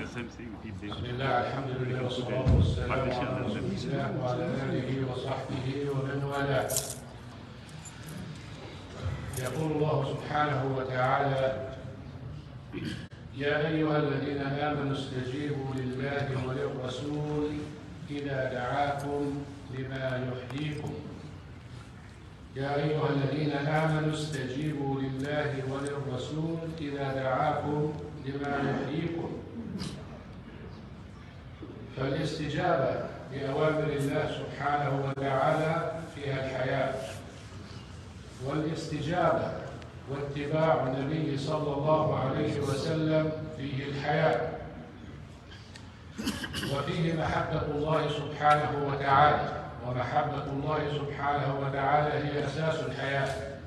بسم الله الحمد لله والصلاة والسلام على رسول الله وعلى آله وصحبه ومن والاه. يقول الله سبحانه وتعالى: يا أيها الذين آمنوا استجيبوا لله وللرسول إذا دعاكم لما يحييكم. يا أيها الذين آمنوا استجيبوا لله وللرسول إذا دعاكم لما يحييكم. فالاستجابة بأوامر الله سبحانه وتعالى فيها الحياة، والاستجابة واتباع النبي صلى الله عليه وسلم فيه الحياة، وفيه محبة الله سبحانه وتعالى، ومحبة الله سبحانه وتعالى هي أساس الحياة.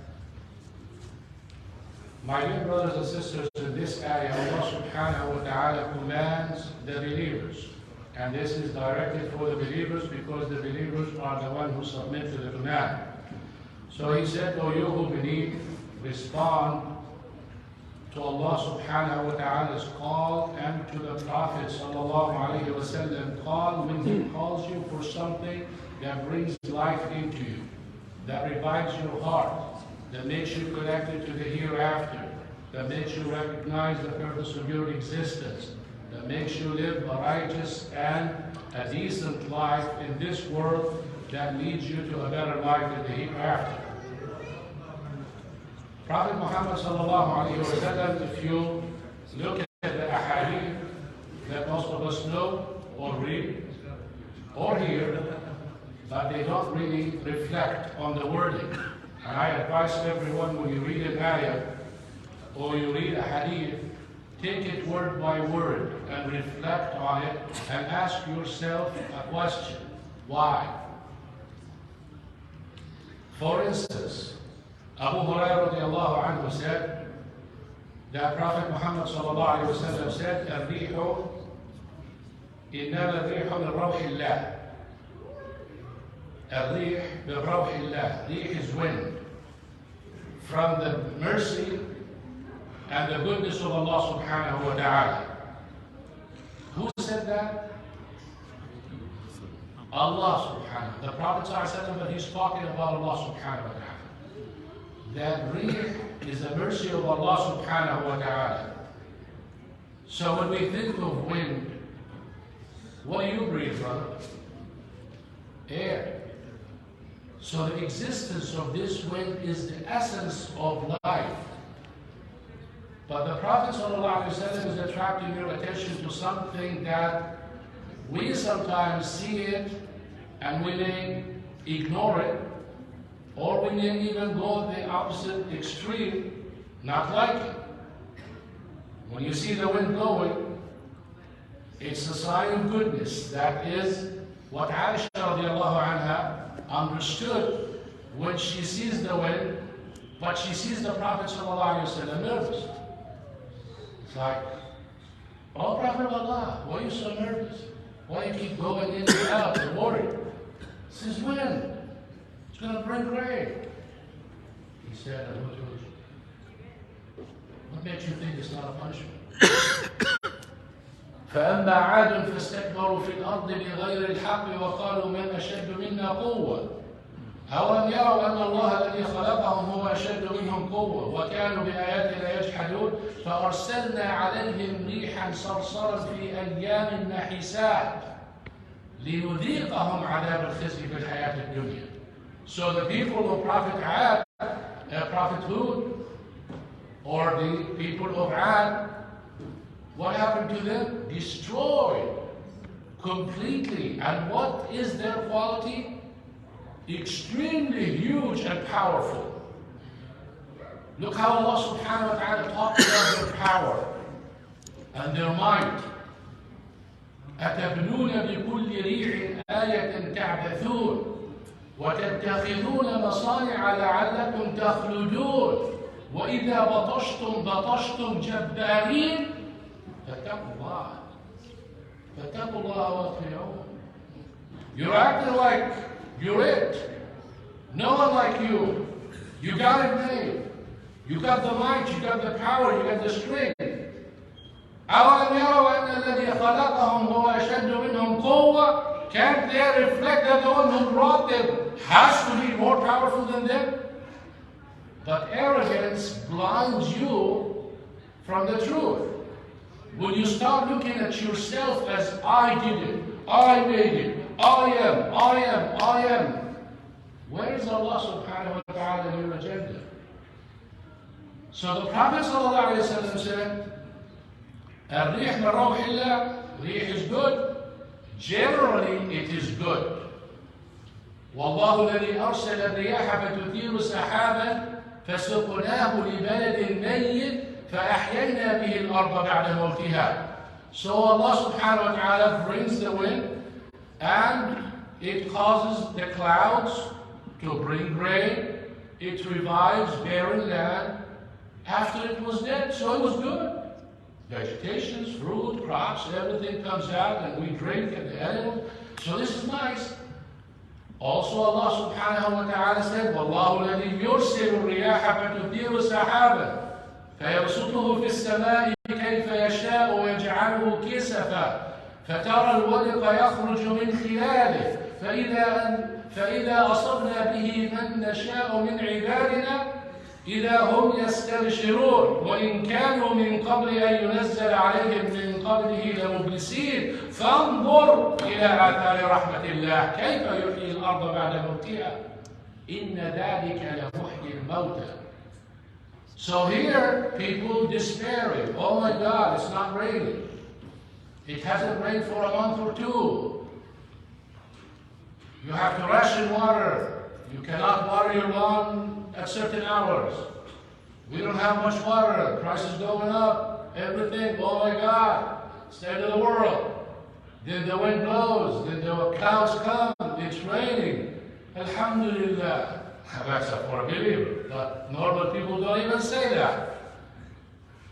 My dear brothers and sisters, in this ayah, Allah subhanahu wa ta'ala commands the believers. And this is directed for the believers because the believers are the ones who submit to the command. So he said, O you who believe, respond to Allah subhanahu wa ta'ala's call and to the Prophet sallallahu alayhi wa sallam call when he calls you for something that brings life into you, that revives your heart, that makes you connected to the hereafter, that makes you recognize the purpose of your existence, that makes you live a righteous and a decent life in this world that leads you to a better life in the hereafter. Prophet Muhammad sallallahu alayhi wa sallam, if you look at the ahadith that most of us know or read or hear, but they don't really reflect on the wording. And I advise everyone, when you read an ayah or you read a hadith, take it word by word and reflect on it and ask yourself a question. Why? For instance, Abu Hurairah radiallahu anhu said that Prophet Muhammad sallallahu alayhi wa sallam said, الريح إنما الريح من روح الله. الريح من روح الله. Rih is wind. From the mercy and the goodness of Allah subhanahu wa ta'ala. Who said that? Allah subhanahu. The Prophet sallallahu but he's talking about Allah subhanahu wa ta'ala. That rih is the mercy of Allah subhanahu wa ta'ala. So when we think of wind, what do you breathe, brother? Air. So the existence of this wind is the essence of life. But the Prophet ﷺ is attracting your attention to something that we sometimes see it and we may ignore it, or we may even go the opposite extreme, not like it. When you see the wind blowing, it's a sign of goodness. That is what Aisha radiallahu anha understood when she sees the wind, but she sees the Prophet ﷺ nervous. It's like, oh, Prophet of Allah, why are you so nervous? Why do you keep going in and out and worried? This is wind. It's going to bring rain. He said, what makes you think it's not a punishment? فأما عاد فاستكبروا في الأرض بغير الحق وقالوا من أشد منا قوة أولم يروا أن الله الذي خلقهم هو أشد منهم قوة وكانوا بآياتنا يجحدون فأرسلنا عليهم ريحا صرصرا في أيام نحسات لنذيقهم عذاب الخزي في الحياة الدنيا. So the people of Prophet Ad, Prophet Hud, or the people of Ad, what happened to them? Destroyed completely. And what is their quality? Extremely huge and powerful. Look how Allah subhanahu wa ta'ala talks about their power and their might. أتبنون بكل ريح آية تعبثون وتتخذون مصانع لعلكم تخلدون وإذا بطشتم بطشتم جبارين فاتقوا الله واطيعون. You're acting like you're it. No one like you. You got it made. You got the might, you got the power, you got the strength. أَوَلَمْ يَرَوْا أَنَّ الذي خلقهم هو أشد منهم قوة. Can't they reflect that the one who brought them has to be more powerful than them? But arrogance blinds you from the truth. When you start looking at yourself as I did it, I made it, I am. Where is Allah subhanahu wa ta'ala in your agenda? So the Prophet sallallahu alayhi wa sallam said, الريح من روح الله, ريح is good. Generally it is good. والله الذي أرسل الرياح فتثير سحابا فسقناه لبلد ميت فأحيينا به الأرض بعد موتها. So Allah subhanahu wa ta'ala brings the wind and it causes the clouds to bring rain. It revives barren land after it was dead. So it was good. Vegetations, fruit, crops, everything comes out and we drink and the animals. So this is nice. Also Allah subhanahu wa ta'ala said, وَاللَّهُ الَّذِي يُرْسِلُ الرِّيَاحَ فَتُثِيرُ سَحَابًا فيبسطه في السماء كيف يشاء ويجعله كسفا فترى الودق يخرج من خلاله فإذا أصبنا به من نشاء من عبادنا إذا هم يستبشرون وإن كانوا من قبل أن ينزل عليهم من قبله لمبلسين فانظر إلى آثار رحمة الله كيف يحيي الأرض بعد موتها إن ذلك لمحيي الموتى. So here, people despairing. Oh my God, it's not raining. It hasn't rained for a month or two. You have to ration water. You cannot water your lawn at certain hours. We don't have much water. Prices going up. Everything. Oh my God, it's the end of the world. Then the wind blows. Then the clouds come. It's raining. Alhamdulillah. That's for a believer, but normal people don't even say that.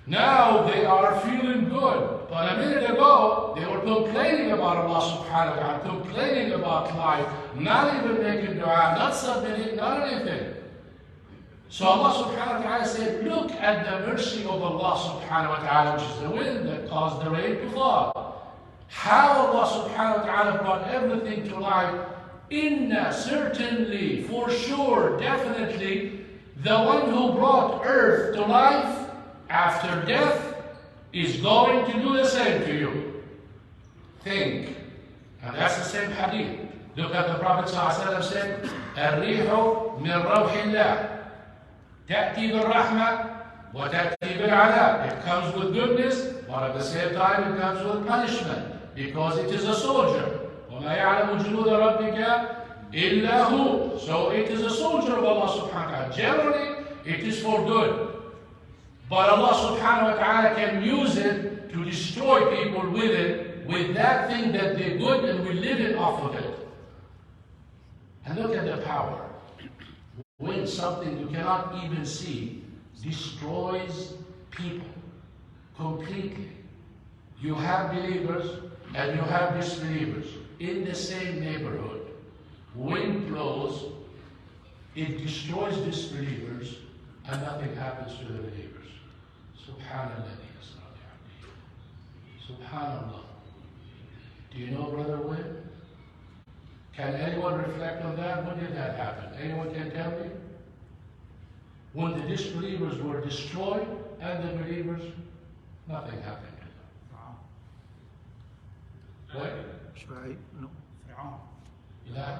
Now they are feeling good, but a minute ago they were complaining about Allah subhanahu wa ta'ala, complaining about life, not even making dua, not submitting, not anything. So Allah subhanahu wa ta'ala said, look at the mercy of Allah subhanahu wa ta'ala, which is the wind that caused the rain to fall. How Allah subhanahu wa ta'ala brought everything to life. Inna, certainly, for sure, definitely, the one who brought earth to life after death is going to do the same to you. Think. And that's the same hadith. Look at the Prophet ﷺ said, الريح من روح الله تأتي بالرحمة وتأتي بالعذاب. It comes with goodness, but at the same time it comes with punishment, because it is a soldier. وَمَا يَعْلَمُ جُنُودَ رَبِّكَ إِلَّا هُ. So it is a soldier of Allah subhanahu wa ta'ala. Generally, it is for good. But Allah subhanahu wa ta'ala can use it to destroy people with it, with that thing that they're good and we live it off of it. And look at the power. When something you cannot even see destroys people completely. You have believers and you have disbelievers in the same neighborhood. Wind blows, it destroys disbelievers, and nothing happens to the believers. Subhanallah. Subhanallah. Do you know, Brother Wynn? Can anyone reflect on that? When did that happen? Anyone can tell me? When the disbelievers were destroyed and the believers, nothing happened to them. What? Right? No. لا.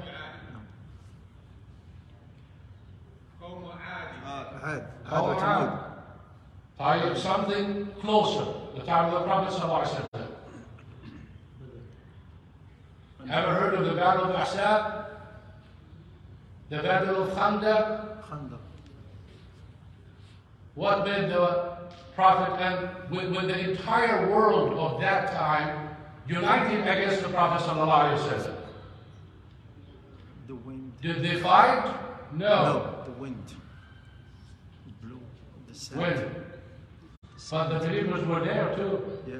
عاد. طيب, something closer. The time of the Prophet ﷺ. Ever heard of the Battle of Ahzab? The Battle of Khandaq? What made the Prophet and when the entire world of that time united against the Prophet ﷺ? The wind. Did they fight? No, the wind blew the sand. Wind. But the believers were there too. Yeah.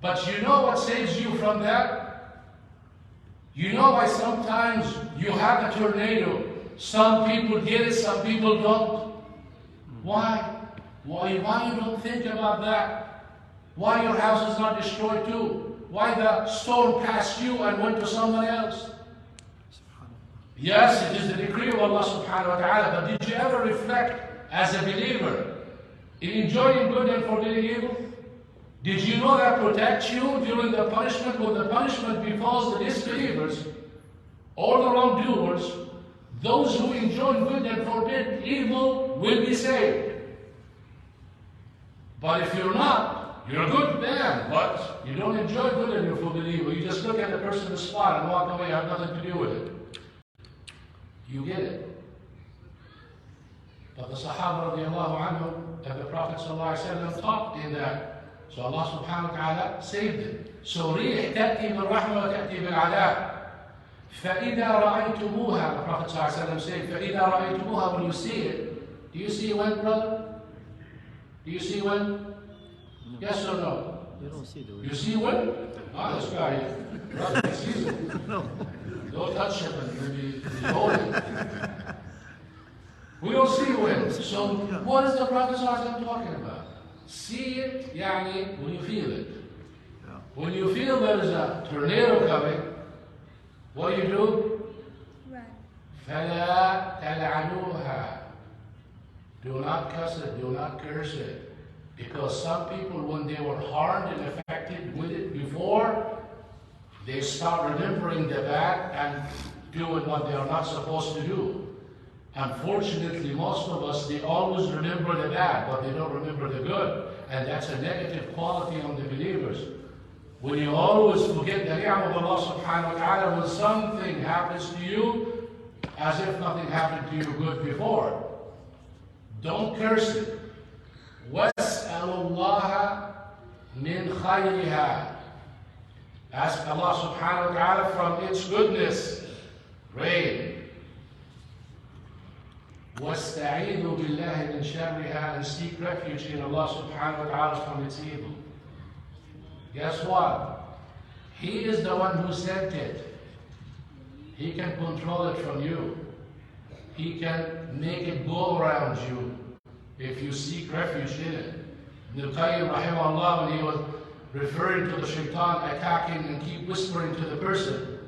But you know what saves you from that? You know why sometimes you have a tornado. Some people get it, some people don't. Why? Why you don't think about that? Why your house is not destroyed too? Why the stone passed you and went to someone else? Yes, it is the decree of Allah subhanahu wa ta'ala, but did you ever reflect as a believer in enjoying good and forbidding evil? Did you know that protects you during the punishment? When the punishment befalls the disbelievers or the wrongdoers, those who enjoy good and forbid evil will be saved. But if you're not, you're a good man, but you don't enjoy good and you forbid evil. You just look at the person in the spot and walk away, have nothing to do with it. You get it. But the Sahaba radiallahu anhum and the Prophet sallallahu alayhi wa sallam taught in that. So Allah subhanahu wa ta'ala saved it. So ريح تأتي بالرحمة وتأتي بالعذاب. فإذا رأيتموها, the Prophet sallallahu alayhi wa sallam said, فإذا رأيتموها, when you see it, do you see when, brother? Do you see when? No. Yes or no? You don't see the wind. You see when? Ah, this guy, brother, he sees it. No. Don't touch him and maybe hold it. We don't see when. So what is the Prophet sallallahu alayhi wa sallam talking about? See it, يعني, when you feel it. Yeah. When you feel there is a tornado coming, what do? Run. فَلَا تَلْعَنُوهَا. Do not cuss it, do not curse it. Because some people, when they were harmed and affected with it before, they start remembering the bad and doing what they are not supposed to do. Unfortunately, most of us, they always remember the bad, but they don't remember the good. And that's a negative quality on the believers. When you always forget the ni'mah of Allah subhanahu wa ta'ala, when something happens to you, as if nothing happened to you good before. Don't curse it. وَاسْأَلُوا اللَّهَ مِنْ خَيْرِهَا. Ask Allah subhanahu wa ta'ala from its goodness. Rain. وَاسْتَعِيذُوا بِاللَّهِ مِنْ شَرِّهَا, and seek refuge in Allah subhanahu wa ta'ala from its evil. Guess what? He is the one who sent it. He can control it from you. He can make it go around you if you seek refuge in it. Ibn al-Qayyim rahimahullah, when he was referring to the shaitan attacking and keep whispering to the person,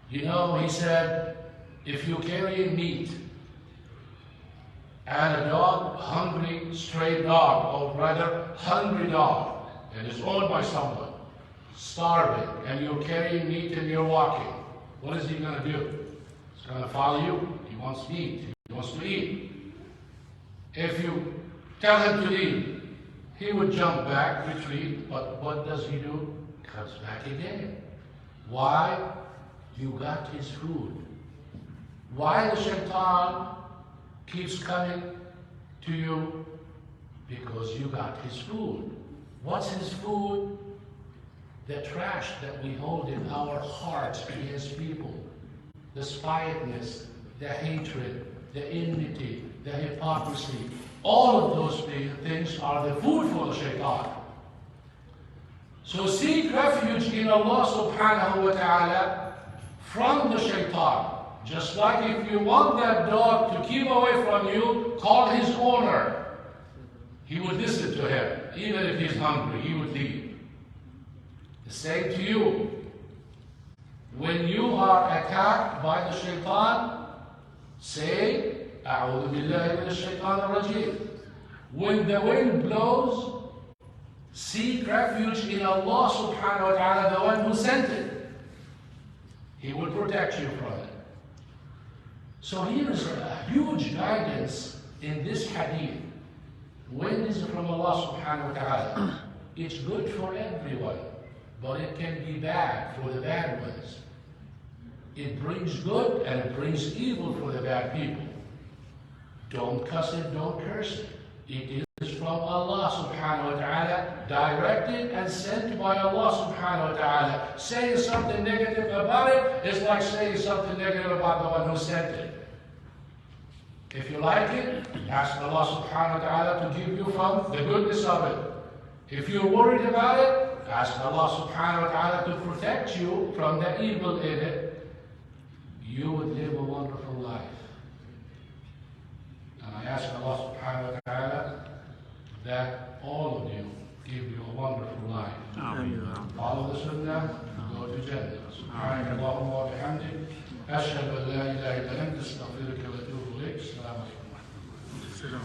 you know, he said, if you carry meat, and a dog, hungry, stray dog, or rather, hungry dog, and is owned by someone, starving, and you're carrying meat and you're walking, what is he going to do? He's going to follow you. He wants meat. He wants to eat. If you tell him to leave, he would jump back, retreat, but what does he do? He comes back again. Why? You got his food. Why the shaitan keeps coming to you? Because you got his food. What's his food? The trash that we hold in our hearts against people. The spitefulness, the hatred, the enmity, the hypocrisy. All of those things are the food for the shaitan. So seek refuge in Allah subhanahu wa ta'ala from the shaitan. Just like if you want that dog to keep away from you, call his owner. He would listen to him. Even if he's hungry, he would leave. The same to you. When you are attacked by the shaitan, say, أعوذ بالله من الشيطان الرجيم. When the wind blows, seek refuge in Allah subhanahu wa ta'ala, the one who sent it. He will protect you from it. So here is a huge guidance in this hadith. Wind is from Allah subhanahu wa ta'ala. It's good for everyone, but it can be bad for the bad ones. It brings good and it brings evil for the bad people. Don't cuss it, don't curse it. It is from Allah subhanahu wa ta'ala, directed and sent by Allah subhanahu wa ta'ala. Saying something negative about it is like saying something negative about the one who sent it. If you like it, ask Allah subhanahu wa ta'ala to give you from the goodness of it. If you're worried about it, ask Allah subhanahu wa ta'ala to protect you from the evil in it. You would live a wonderful life. And I ask Allah subhanahu wa ta'ala that all of you give you a wonderful life. آمين. Follow the Sunnah, go to Jannah. سبحانك اللهم وبحمدك أشهد أن لا إله إلا أنت أستغفرك وأتوب إليك. السلام عليكم. السلام.